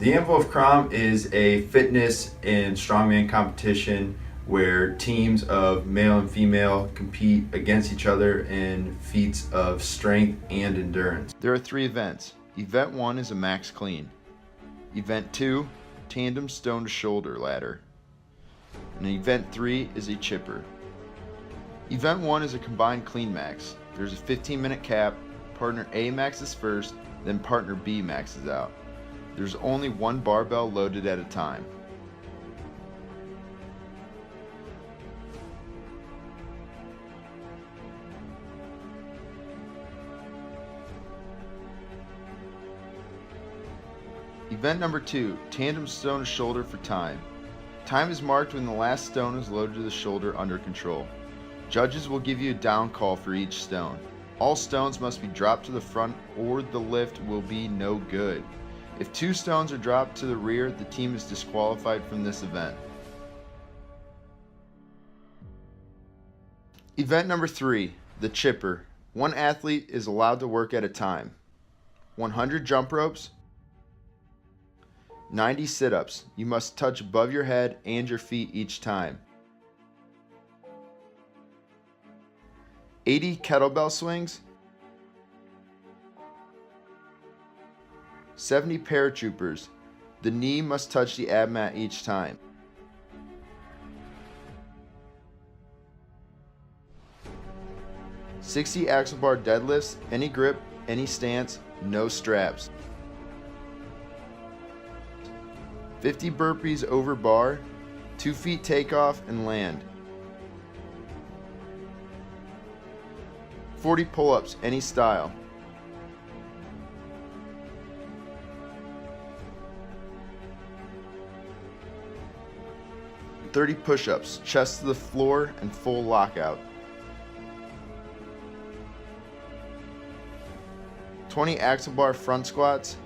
The Anvil of Crom is a fitness and strongman competition where teams of male and female compete against each other in feats of strength and endurance. There are 3 events. Event 1 is a max clean. Event 2, tandem stone to shoulder ladder. And Event 3 is a chipper. Event 1 is a combined clean max. There's a 15-minute cap. Partner A maxes first, then partner B maxes out. There's only 1 barbell loaded at a time. Event number 2, tandem stone to shoulder for time. Time is marked when the last stone is loaded to the shoulder under control. Judges will give you a down call for each stone. All stones must be dropped to the front or the lift will be no good. If 2 stones are dropped to the rear, the team is disqualified from this event. Event number 3, the chipper. 1 athlete is allowed to work at a time. 100 jump ropes, 90 sit-ups. You must touch above your head and your feet each time. 80 kettlebell swings, 70 paratroopers. The knee must touch the ab mat each time. "60 axle bar deadlifts, any grip, any stance, no straps. 50 burpees over bar, 2 feet takeoff and land. 40 pull-ups, any style. 30 push-ups, chest to the floor and full lockout. 20 axle bar front squats,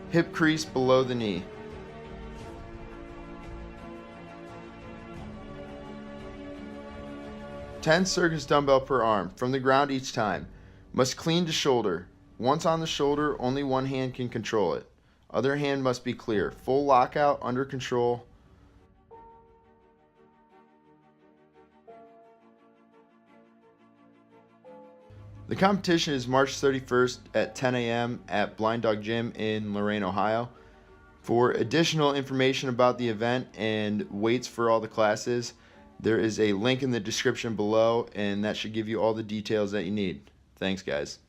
hip crease below the knee. 10 circus dumbbell per arm, from the ground each time. Must clean to shoulder. Once on the shoulder, only 1 hand can control it. Other hand must be clear. Full lockout, under control. The competition is March 31st at 10 a.m. at Blind Dog Gym in Lorain, Ohio. For additional information about the event and weights for all the classes, there is a link in the description below, and that should give you all the details that you need. Thanks, guys.